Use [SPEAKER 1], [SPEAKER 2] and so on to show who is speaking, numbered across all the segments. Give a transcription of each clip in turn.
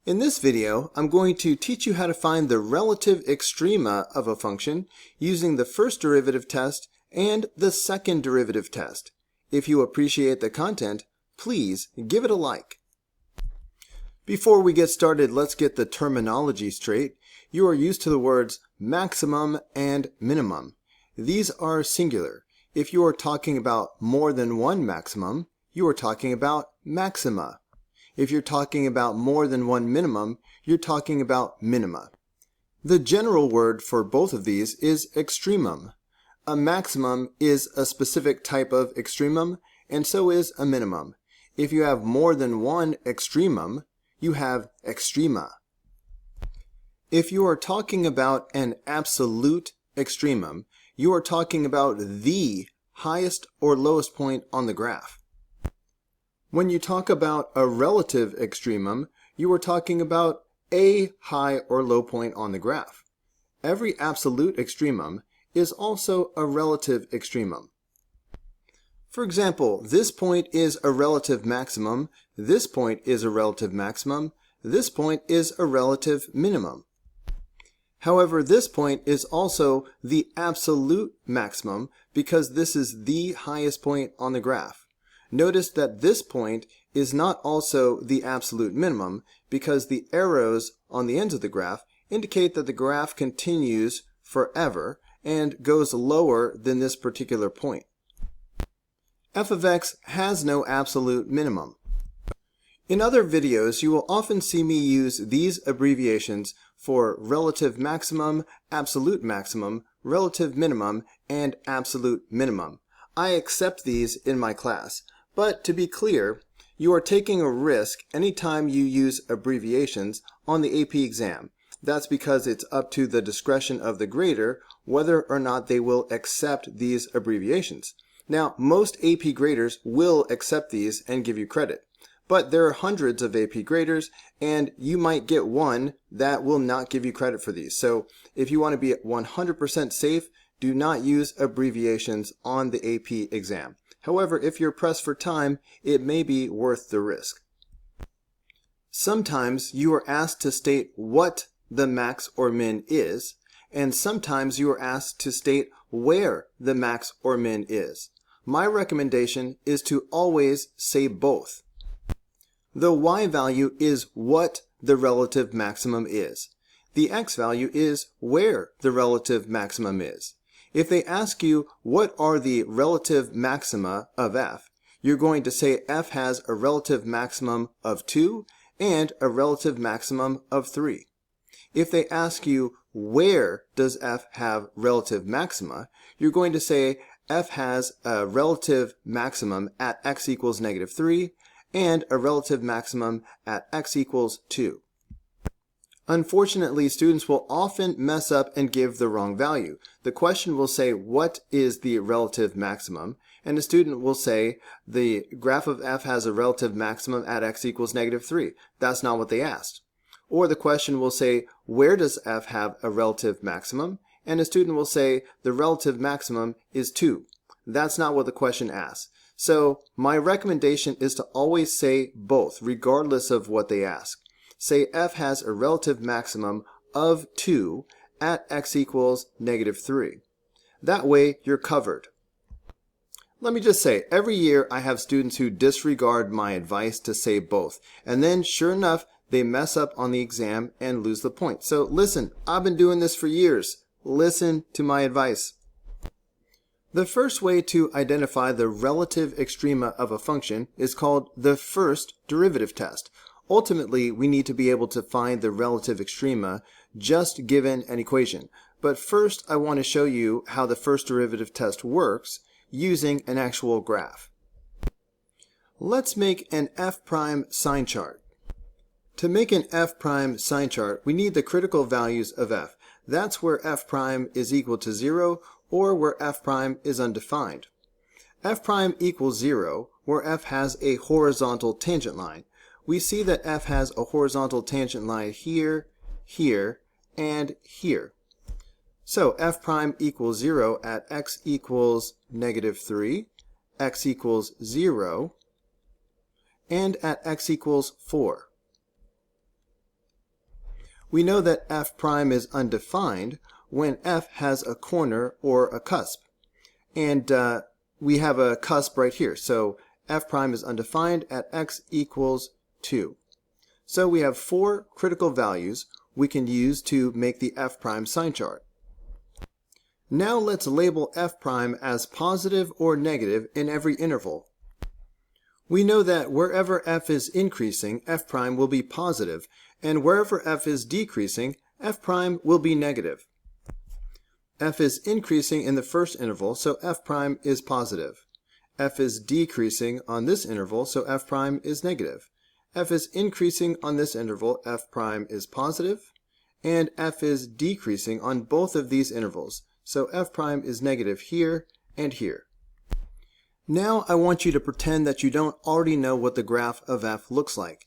[SPEAKER 1] In this video, I'm going to teach you how to find the relative extrema of a function using the first derivative test and the second derivative test. If you appreciate the content, please give it a like. Before we get started, let's get the terminology straight. You are used to the words maximum and minimum. These are singular. If you are talking about more than one maximum, you are talking about maxima. If you're talking about more than one minimum, you're talking about minima. The general word for both of these is extremum. A maximum is a specific type of extremum, and so is a minimum. If you have more than one extremum, you have extrema. If you are talking about an absolute extremum, you are talking about the highest or lowest point on the graph. When you talk about a relative extremum, you are talking about a high or low point on the graph. Every absolute extremum is also a relative extremum. For example, this point is a relative maximum, this point is a relative maximum, this point is a relative minimum. However, this point is also the absolute maximum because this is the highest point on the graph. Notice that this point is not also the absolute minimum because the arrows on the ends of the graph indicate that the graph continues forever and goes lower than this particular point. F of x has no absolute minimum. In other videos, you will often see me use these abbreviations for relative maximum, absolute maximum, relative minimum, and absolute minimum. I accept these in my class. But to be clear, you are taking a risk anytime you use abbreviations on the AP exam. That's because it's up to the discretion of the grader whether or not they will accept these abbreviations. Now, most AP graders will accept these and give you credit. But there are hundreds of AP graders, and you might get one that will not give you credit for these. So if you want to be 100% safe, do not use abbreviations on the AP exam. However, if you're pressed for time, it may be worth the risk. Sometimes you are asked to state what the max or min is, and sometimes you are asked to state where the max or min is. My recommendation is to always say both. The y value is what the relative maximum is. The x value is where the relative maximum is. If they ask you what are the relative maxima of f, you're going to say f has a relative maximum of 2 and a relative maximum of 3. If they ask you where does f have relative maxima, you're going to say f has a relative maximum at x equals -3 and a relative maximum at x equals 2. Unfortunately, students will often mess up and give the wrong value. The question will say, what is the relative maximum? And the student will say, the graph of f has a relative maximum at x equals -3. That's not what they asked. Or the question will say, where does f have a relative maximum? And the student will say, the relative maximum is 2. That's not what the question asks. So my recommendation is to always say both, regardless of what they ask. Say f has a relative maximum of 2 at x equals -3. That way you're covered. Let me just say, every year I have students who disregard my advice to say both, and then sure enough they mess up on the exam and lose the point. So listen, I've been doing this for years. Listen to my advice. The first way to identify the relative extrema of a function is called the first derivative test. Ultimately, we need to be able to find the relative extrema just given an equation. But first, I want to show you how the first derivative test works using an actual graph. Let's make an f' sign chart. To make an f' sign chart, we need the critical values of f. That's where f' is equal to 0 or where f' is undefined. F' equals 0 where f has a horizontal tangent line. We see that f has a horizontal tangent line here, here, and here. So f' equals 0 at x equals -3, x equals 0, and at x equals 4. We know that f prime is undefined when f has a corner or a cusp. And we have a cusp right here. So f prime is undefined at x equals 2. So we have 4 critical values we can use to make the f prime sign chart. Now let's label f prime as positive or negative in every interval. We know that wherever f is increasing, f prime will be positive, and wherever f is decreasing, f prime will be negative. F is increasing in the first interval, so f prime is positive. F is decreasing on this interval, so f prime is negative. F is increasing on this interval, f prime is positive, and f is decreasing on both of these intervals, so f prime is negative here and here. Now I want you to pretend that you don't already know what the graph of f looks like.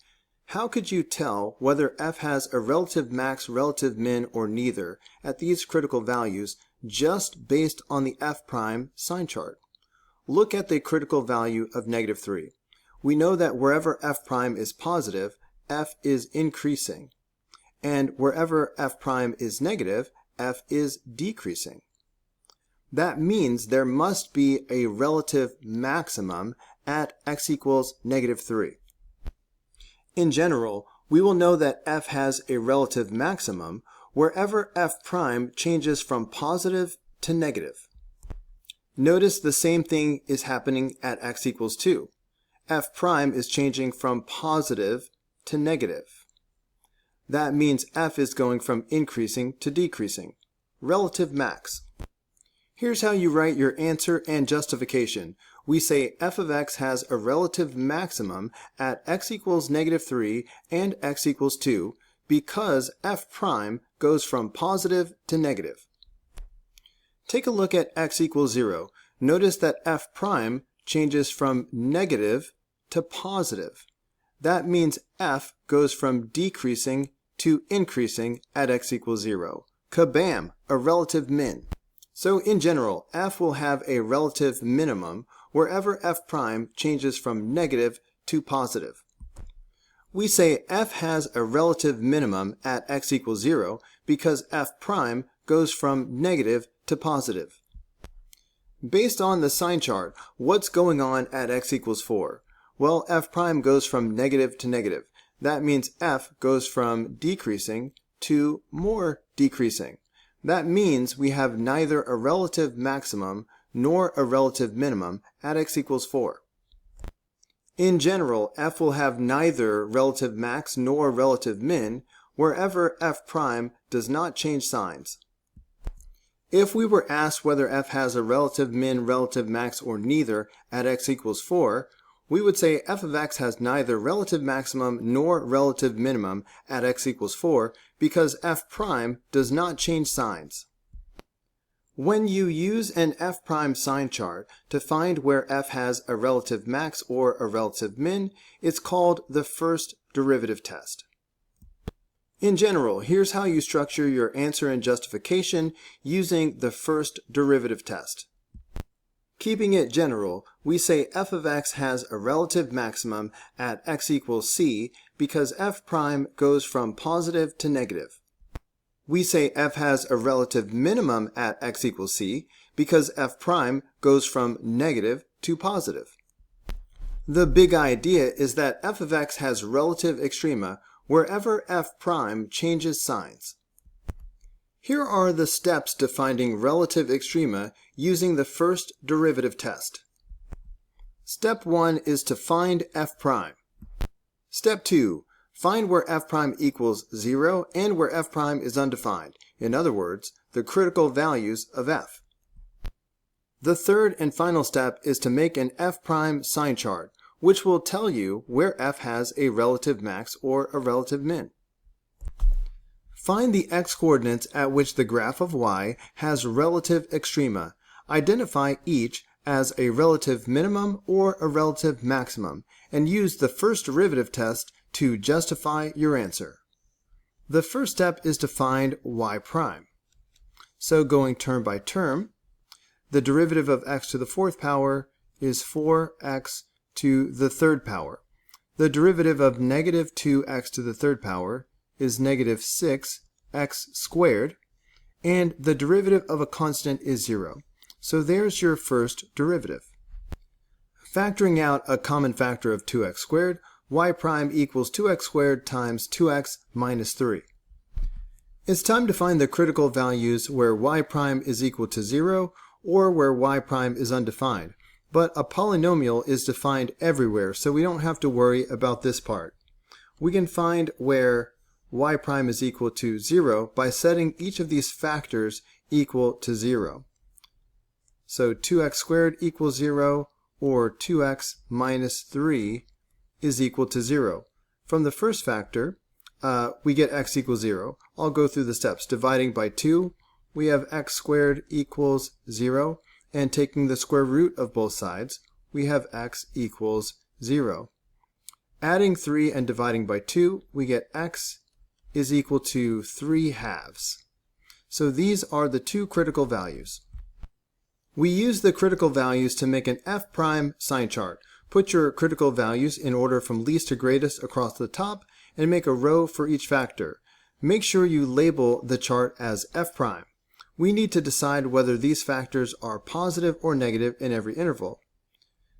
[SPEAKER 1] How could you tell whether f has a relative max, relative min, or neither at these critical values just based on the f prime sign chart? Look at the critical value of negative 3. We know that wherever f prime is positive, f is increasing. And wherever f prime is negative, f is decreasing. That means there must be a relative maximum at x equals negative 3. In general, we will know that f has a relative maximum wherever f prime changes from positive to negative. Notice the same thing is happening at x equals 2. F prime is changing from positive to negative. That means f is going from increasing to decreasing. Relative max. Here's how you write your answer and justification. We say f of x has a relative maximum at x equals negative 3 and x equals 2 because f prime goes from positive to negative. Take a look at x equals 0. Notice that f prime changes from negative to positive. That means f goes from decreasing to increasing at x equals 0. Kabam! A relative min. So in general, f will have a relative minimum wherever f prime changes from negative to positive. We say f has a relative minimum at x equals 0 because f prime goes from negative to positive. Based on the sign chart, what's going on at x equals 4? Well, f prime goes from negative to negative. That means f goes from decreasing to more decreasing. That means we have neither a relative maximum nor a relative minimum at x equals 4. In general, f will have neither relative max nor relative min wherever f prime does not change signs. If we were asked whether f has a relative min, relative max, or neither at x equals 4, we would say f of x has neither relative maximum nor relative minimum at x equals 4 because f prime does not change signs. When you use an f prime sign chart to find where f has a relative max or a relative min, it's called the first derivative test. In general, here's how you structure your answer and justification using the first derivative test. Keeping it general, we say f of x has a relative maximum at x equals c because f prime goes from positive to negative. We say f has a relative minimum at x equals c because f prime goes from negative to positive. The big idea is that f of x has relative extrema wherever f prime changes signs. Here are the steps to finding relative extrema using the first derivative test. Step 1 is to find f prime. Step 2, find where f prime equals 0 and where f prime is undefined. In other words, the critical values of f. The third and final step is to make an f prime sign chart, which will tell you where f has a relative max or a relative min. Find the x-coordinates at which the graph of y has relative extrema. Identify each as a relative minimum or a relative maximum, and use the first derivative test to justify your answer. The first step is to find y prime. So going term by term, the derivative of x to the fourth power is 4x to the third power. The derivative of negative 2x to the third power is negative 6x squared, and the derivative of a constant is 0. So there's your first derivative. Factoring out a common factor of 2x squared, y prime equals 2x squared times 2x minus 3. It's time to find the critical values where y prime is equal to 0 or where y prime is undefined. But a polynomial is defined everywhere, so we don't have to worry about this part. We can find where y prime is equal to 0 by setting each of these factors equal to 0. So 2x squared equals 0, or 2x minus 3 is equal to 0. From the first factor, we get x equals 0. I'll go through the steps. Dividing by 2, we have x squared equals 0. And taking the square root of both sides, we have x equals 0. Adding 3 and dividing by 2, we get x is equal to 3 halves. So these are the two critical values. We use the critical values to make an f prime sign chart. Put your critical values in order from least to greatest across the top and make a row for each factor. Make sure you label the chart as f prime. We need to decide whether these factors are positive or negative in every interval.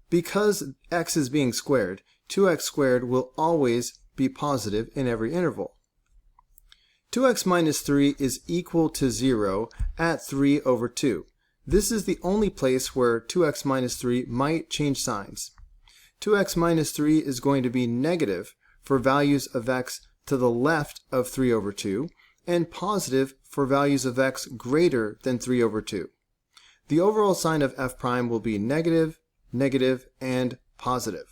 [SPEAKER 1] Because x is being squared, 2x squared will always be positive in every interval. 2x minus 3 is equal to 0 at 3 over 2. This is the only place where 2x minus 3 might change signs. 2x minus 3 is going to be negative for values of x to the left of 3 over 2, and positive for values of x greater than 3 over 2. The overall sign of f prime will be negative, negative, and positive.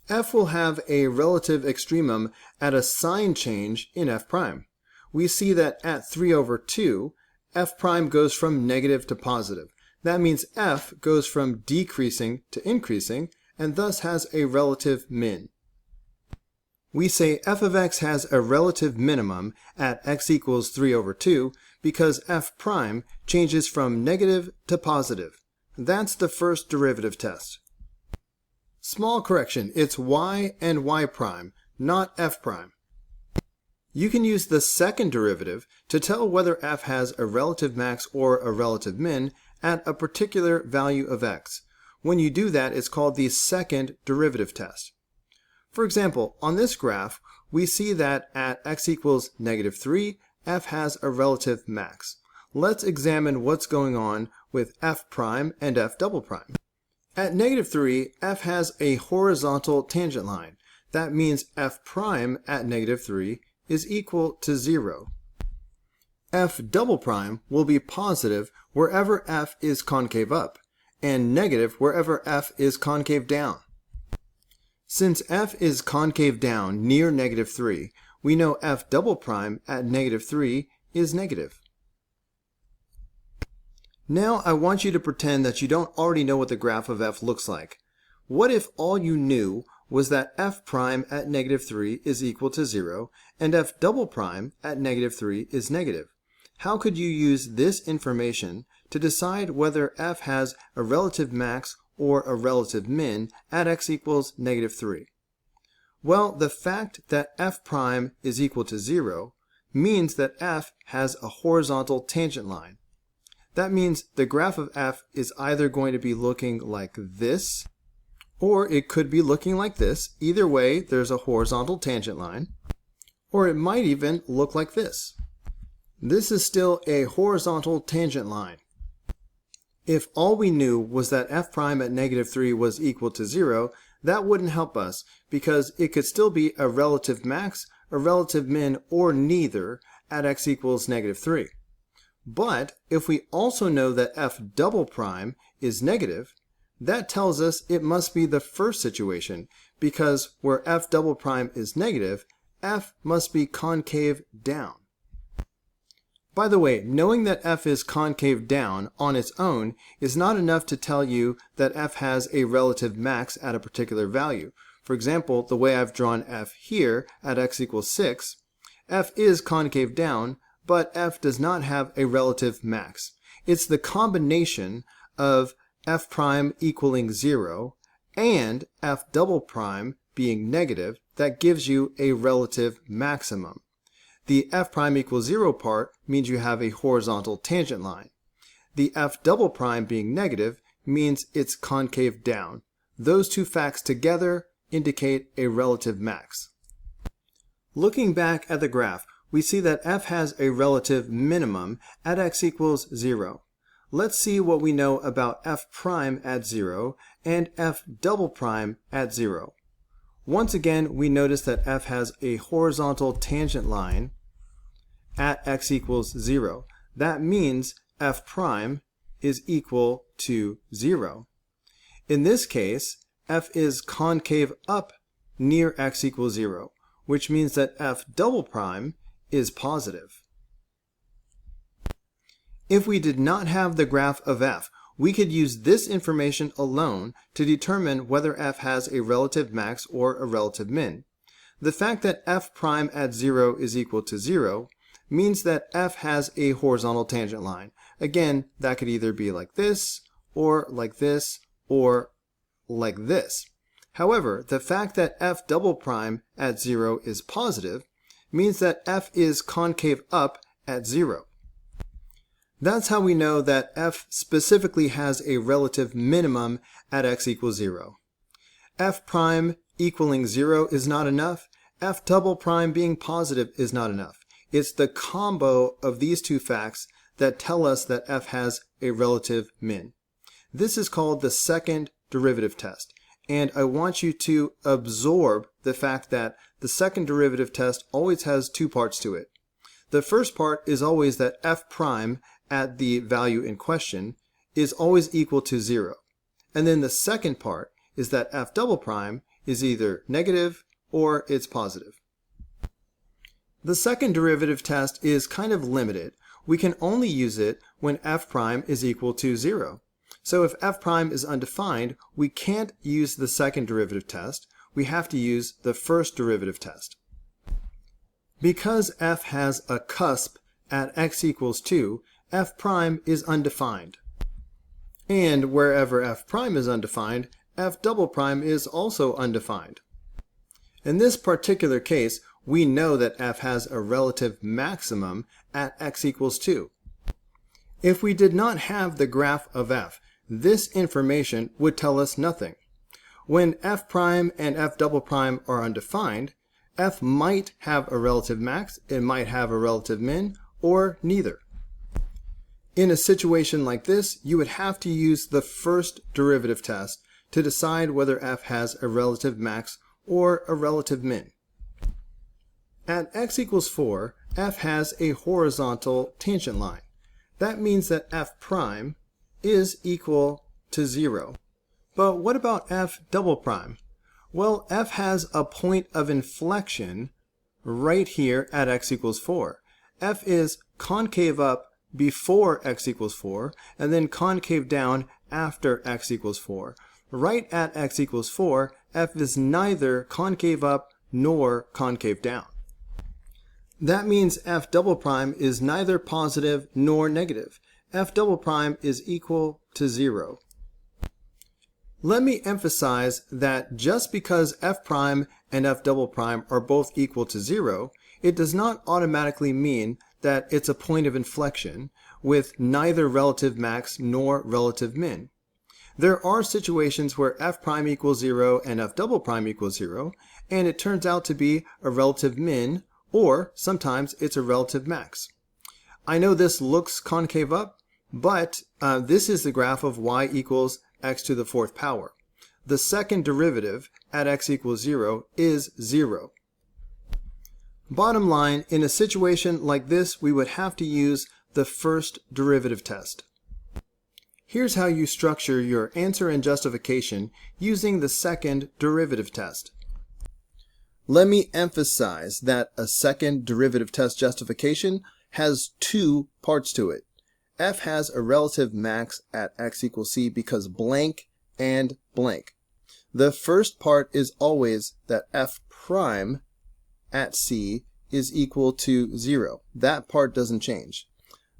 [SPEAKER 1] F will have a relative extremum at a sign change in f prime. We see that at 3 over 2, f prime goes from negative to positive. That means f goes from decreasing to increasing, and thus has a relative min. We say f of x has a relative minimum at x equals 3 over 2 because f prime changes from negative to positive. That's the first derivative test. Small correction, it's y and y prime, not f prime. You can use the second derivative to tell whether f has a relative max or a relative min at a particular value of x. When you do that, it's called the second derivative test. For example, on this graph, we see that at x equals negative 3, f has a relative max. Let's examine what's going on with f prime and f double prime. At negative 3, f has a horizontal tangent line. That means f prime at negative 3 is equal to 0. F double prime will be positive wherever f is concave up, and negative wherever f is concave down. Since f is concave down near negative 3, we know f double prime at negative 3 is negative. Now I want you to pretend that you don't already know what the graph of f looks like. What if all you knew was that f prime at negative 3 is equal to 0 and f double prime at negative 3 is negative? How could you use this information to decide whether f has a relative max or a relative min at x equals negative 3? Well, the fact that f prime is equal to 0 means that f has a horizontal tangent line. That means the graph of f is either going to be looking like this, or it could be looking like this. Either way, there's a horizontal tangent line. Or it might even look like this. This is still a horizontal tangent line. If all we knew was that f prime at negative 3 was equal to 0, that wouldn't help us because it could still be a relative max, a relative min, or neither at x equals negative 3. But if we also know that f double prime is negative, that tells us it must be the first situation because where f double prime is negative, f must be concave down. By the way, knowing that f is concave down on its own is not enough to tell you that f has a relative max at a particular value. For example, the way I've drawn f here at x equals 6, f is concave down, but f does not have a relative max. It's the combination of f prime equaling 0 and f double prime being negative, that gives you a relative maximum. The f prime equals 0 part means you have a horizontal tangent line. The f double prime being negative means it's concave down. Those two facts together indicate a relative max. Looking back at the graph, we see that f has a relative minimum at x equals 0. Let's see what we know about f prime at 0 and f double prime at 0. Once again, we notice that f has a horizontal tangent line at x equals 0. That means f prime is equal to 0. In this case, f is concave up near x equals 0, which means that f double prime is positive. If we did not have the graph of f, we could use this information alone to determine whether f has a relative max or a relative min. The fact that f prime at 0 is equal to 0 means that f has a horizontal tangent line. Again, that could either be like this, or like this, or like this. However, the fact that f double prime at 0 is positive means that f is concave up at 0. That's how we know that f specifically has a relative minimum at x equals 0. F prime equaling 0 is not enough. F double prime being positive is not enough. It's the combo of these two facts that tell us that f has a relative min. This is called the second derivative test, and I want you to absorb the fact that the second derivative test always has two parts to it. The first part is always that f prime at the value in question is always equal to 0. And then the second part is that f double prime is either negative or it's positive. The second derivative test is kind of limited. We can only use it when f prime is equal to 0. So if f prime is undefined, we can't use the second derivative test. We have to use the first derivative test. Because f has a cusp at x equals 2, f prime is undefined. And wherever f prime is undefined, f double prime is also undefined. In this particular case, we know that f has a relative maximum at x equals 2. If we did not have the graph of f, this information would tell us nothing. When f prime and f double prime are undefined, f might have a relative max, it might have a relative min, or neither. In a situation like this, you would have to use the first derivative test to decide whether f has a relative max or a relative min. At x equals 4, f has a horizontal tangent line. That means that f prime is equal to 0. But what about f double prime? Well, f has a point of inflection right here at x equals 4. F is concave up before x equals 4, and then concave down after x equals 4. Right at x equals 4, f is neither concave up nor concave down. That means f double prime is neither positive nor negative. F double prime is equal to 0. Let me emphasize that just because f prime and f double prime are both equal to 0, it does not automatically mean that it's a point of inflection with neither relative max nor relative min. There are situations where f prime equals 0 and f double prime equals 0, and it turns out to be a relative min, or sometimes it's a relative max. I know this looks concave up, but this is the graph of y equals x to the 4th power. The second derivative at x equals 0 is 0. Bottom line, in a situation like this, we would have to use the first derivative test. Here's how you structure your answer and justification using the second derivative test. Let me emphasize that a second derivative test justification has two parts to it. F has a relative max at x equals c because blank and blank. The first part is always that f prime at c is equal to 0. That part doesn't change.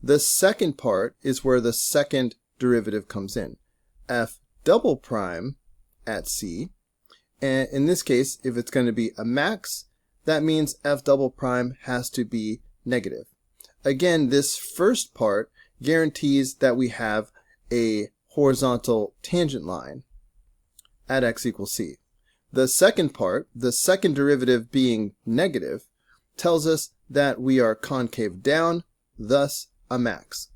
[SPEAKER 1] The second part is where the second derivative comes in. F double prime at c And in this case, if it's going to be a max, that means f double prime has to be negative. Again, this first part guarantees that we have a horizontal tangent line at x equals c. The second part, the second derivative being negative, tells us that we are concave down, thus a max.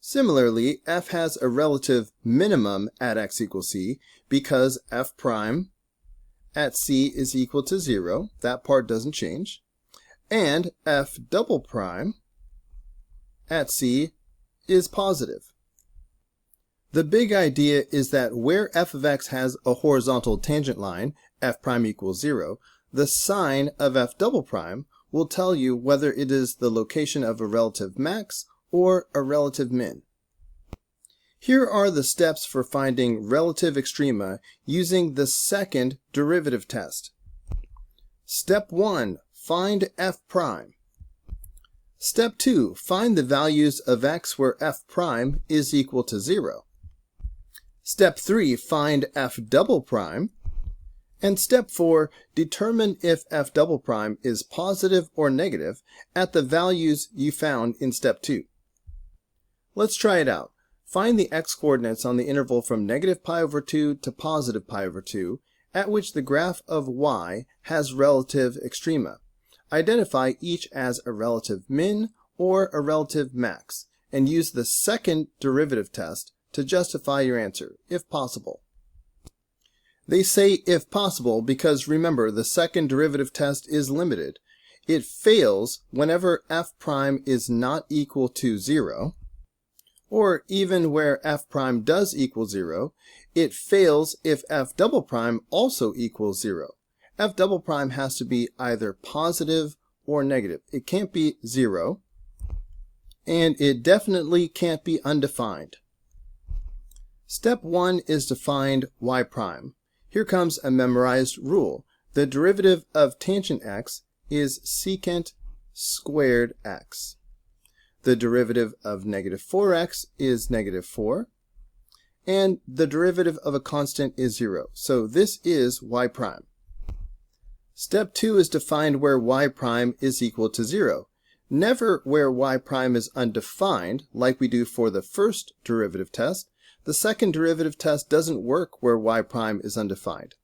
[SPEAKER 1] Similarly, f has a relative minimum at x equals c because f prime at c is equal to 0. That part doesn't change. And f double prime at c is positive. The big idea is that where f of x has a horizontal tangent line, f prime equals 0, the sign of f double prime will tell you whether it is the location of a relative max or a relative min. Here are the steps for finding relative extrema using the second derivative test. Step 1. Find f prime. Step 2. Find the values of x where f prime is equal to 0. Step 3. Find f double prime. And step 4. Determine if f double prime is positive or negative at the values you found in step 2. Let's try it out. Find the x-coordinates on the interval from negative pi over 2 to positive pi over 2, at which the graph of y has relative extrema. Identify each as a relative min or a relative max, and use the second derivative test to justify your answer, if possible. They say if possible because remember, the second derivative test is limited. It fails whenever f prime is not equal to 0, or even where f prime does equal 0, it fails if f double prime also equals 0. F double prime has to be either positive or negative. It can't be 0, and it definitely can't be undefined. Step 1 is to find y prime. Here comes a memorized rule. The derivative of tangent x is secant squared x. The derivative of negative 4x is negative 4. And the derivative of a constant is 0. So this is y prime. Step 2 is to find where y prime is equal to 0. Never where y prime is undefined, like we do for the first derivative test. The second derivative test doesn't work where y prime is undefined.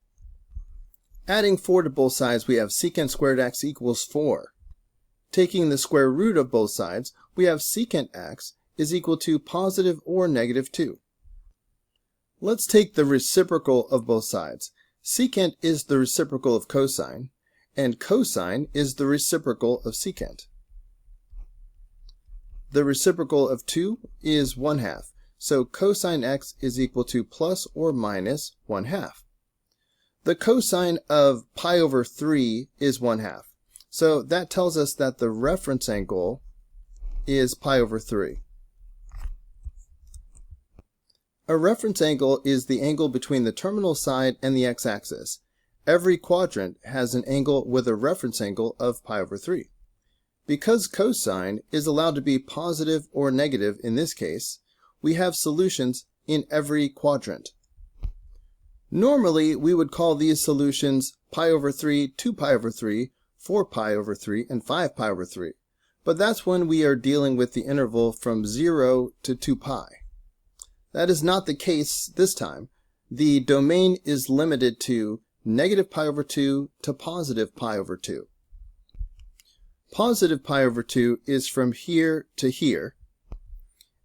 [SPEAKER 1] Adding 4 to both sides, we have secant squared x equals 4. Taking the square root of both sides, we have secant x is equal to positive or negative 2. Let's take the reciprocal of both sides. Secant is the reciprocal of cosine, and cosine is the reciprocal of secant. The reciprocal of 2 is 1/2, so cosine x is equal to plus or minus 1/2. The cosine of pi over 3 is 1/2. So that tells us that the reference angle is pi over 3. A reference angle is the angle between the terminal side and the x-axis. Every quadrant has an angle with a reference angle of pi over 3. Because cosine is allowed to be positive or negative in this case, we have solutions in every quadrant. Normally, we would call these solutions pi over 3, 2 pi over 3, 4 pi over 3, and 5 pi over 3. But that's when we are dealing with the interval from 0 to 2 pi. That is not the case this time. The domain is limited to negative pi over 2 to positive pi over 2. Positive pi over 2 is from here to here,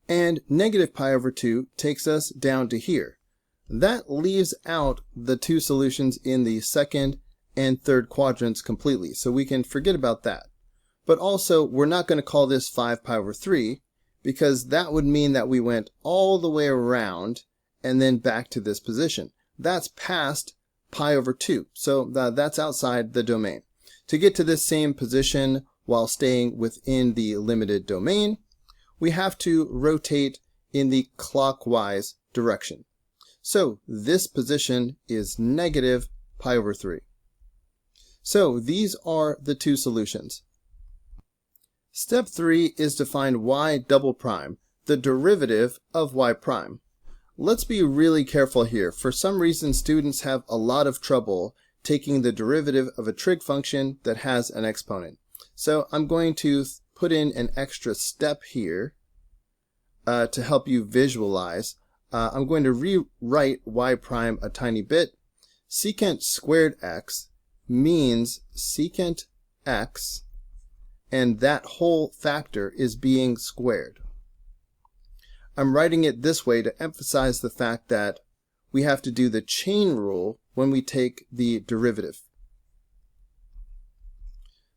[SPEAKER 1] and negative pi over 2 takes us down to here. That leaves out the two solutions in the second and third quadrants completely, so we can forget about that. But also, we're not going to call this 5 pi over 3, because that would mean that we went all the way around and then back to this position. That's past pi over 2, so that's outside the domain. To get to this same position while staying within the limited domain, we have to rotate in the clockwise direction. So this position is negative pi over 3. So these are the two solutions. Step 3 is to find y double prime, the derivative of y prime. Let's be really careful here. For some reason, students have a lot of trouble taking the derivative of a trig function that has an exponent. So I'm going to put in an extra step here to help you visualize. I'm going to rewrite y prime a tiny bit. Secant squared x means secant x, and that whole factor is being squared. I'm writing it this way to emphasize the fact that we have to do the chain rule when we take the derivative.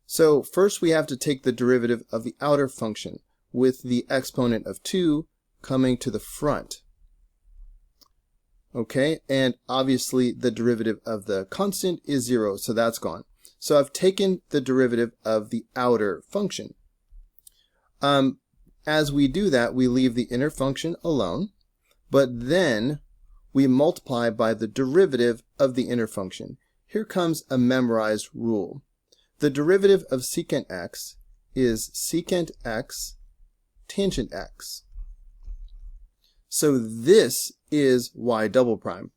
[SPEAKER 1] So first we have to take the derivative of the outer function with the exponent of 2 coming to the front. Okay, and obviously the derivative of the constant is 0, so that's gone. So I've taken the derivative of the outer function. As we do that, we leave the inner function alone, but then we multiply by the derivative of the inner function. Here comes a memorized rule. The derivative of secant x is secant x tangent x. So this is y double prime.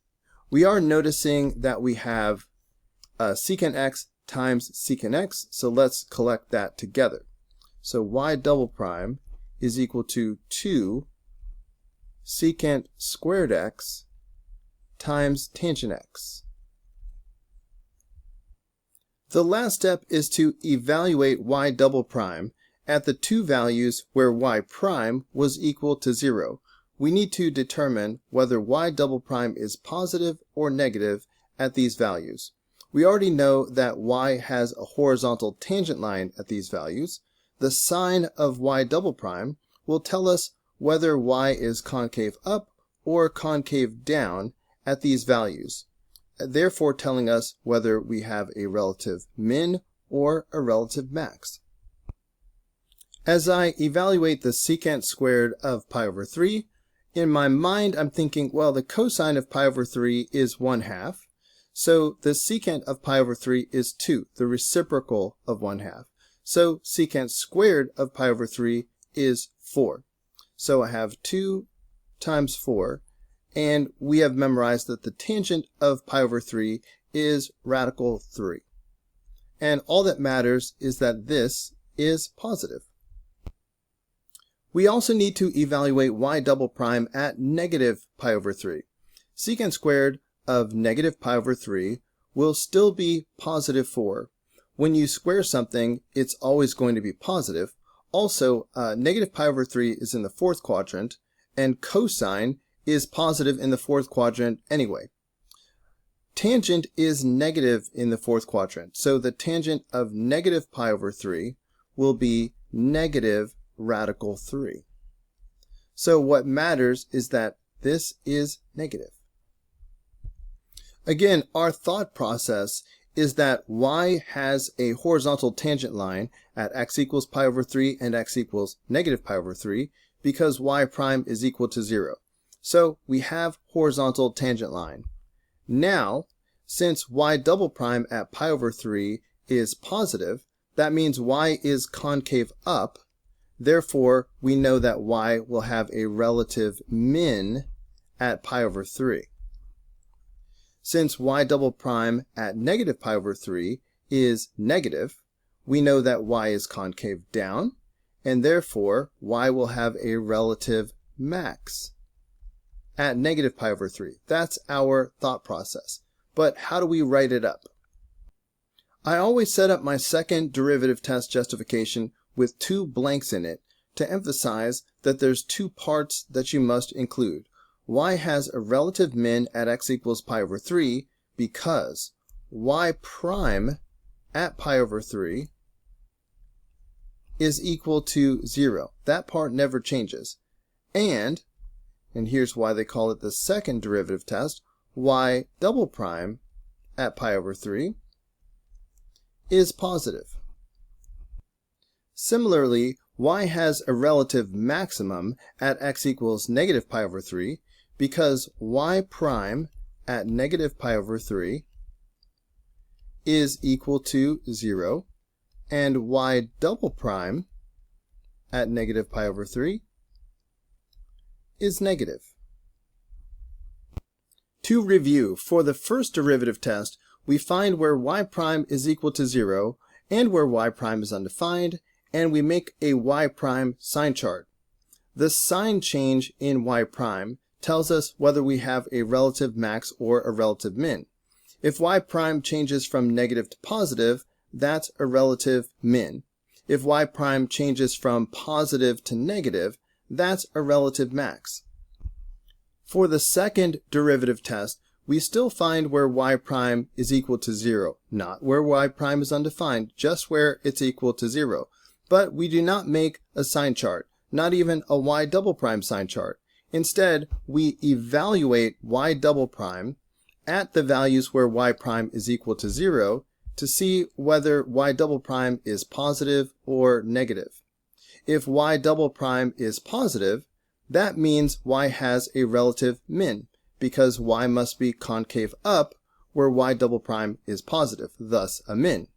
[SPEAKER 1] We are noticing that we have secant x times secant x, so let's collect that together. So y double prime is equal to 2 secant squared x times tangent x. The last step is to evaluate y double prime at the two values where y prime was equal to 0. We need to determine whether y double prime is positive or negative at these values. We already know that y has a horizontal tangent line at these values. The sign of y double prime will tell us whether y is concave up or concave down at these values, therefore telling us whether we have a relative min or a relative max. As I evaluate the secant squared of pi over 3, in my mind I'm thinking, well, the cosine of pi over 3 is 1/2, so the secant of pi over 3 is 2, the reciprocal of 1/2. So secant squared of pi over 3 is 4. So I have 2 times 4, and we have memorized that the tangent of pi over 3 is radical 3. And all that matters is that this is positive. We also need to evaluate y double prime at negative pi over 3. Secant squared of negative pi over 3 will still be positive 4. When you square something, it's always going to be positive. Also, negative pi over 3 is in the fourth quadrant, and cosine is positive in the fourth quadrant anyway. Tangent is negative in the fourth quadrant, so the tangent of negative pi over 3 will be negative radical 3. So what matters is that this is negative. Again, our thought process is that y has a horizontal tangent line at x equals pi over 3 and x equals negative pi over 3 because y prime is equal to 0. So we have horizontal tangent line. Now, since y double prime at pi over 3 is positive, that means y is concave up. Therefore, we know that y will have a relative min at pi over 3. Since y double prime at negative pi over 3 is negative, we know that y is concave down, and therefore y will have a relative max at negative pi over 3. That's our thought process. But how do we write it up? I always set up my second derivative test justification with 2 blanks in it to emphasize that there's 2 parts that you must include. Y has a relative min at x equals pi over 3 because y prime at pi over 3 is equal to 0. That part never changes. And here's why they call it the second derivative test, y double prime at pi over 3 is positive. Similarly, y has a relative maximum at x equals negative pi over 3 because y prime at negative pi over 3 is equal to 0, and y double prime at negative pi over 3 is negative. To review, for the first derivative test, we find where y prime is equal to 0 and where y prime is undefined, and we make a y prime sign chart. The sign change in y prime tells us whether we have a relative max or a relative min. If y prime changes from negative to positive, that's a relative min. If y prime changes from positive to negative, that's a relative max. For the second derivative test, we still find where y prime is equal to 0, not where y prime is undefined, just where it's equal to 0. But we do not make a sign chart, not even a y double prime sign chart. Instead, we evaluate y double prime at the values where y prime is equal to 0 to see whether y double prime is positive or negative. If y double prime is positive, that means y has a relative min, because y must be concave up where y double prime is positive, thus a min.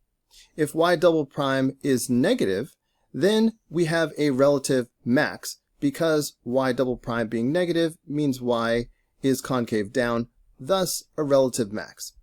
[SPEAKER 1] If y double prime is negative, then we have a relative max, because y double prime being negative means y is concave down, thus a relative max.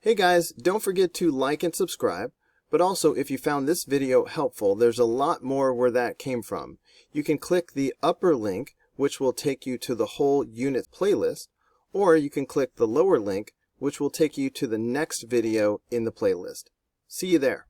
[SPEAKER 1] Hey guys, don't forget to like and subscribe, but also if you found this video helpful, there's a lot more where that came from. You can click the upper link, which will take you to the whole unit playlist, or you can click the lower link, which will take you to the next video in the playlist. See you there.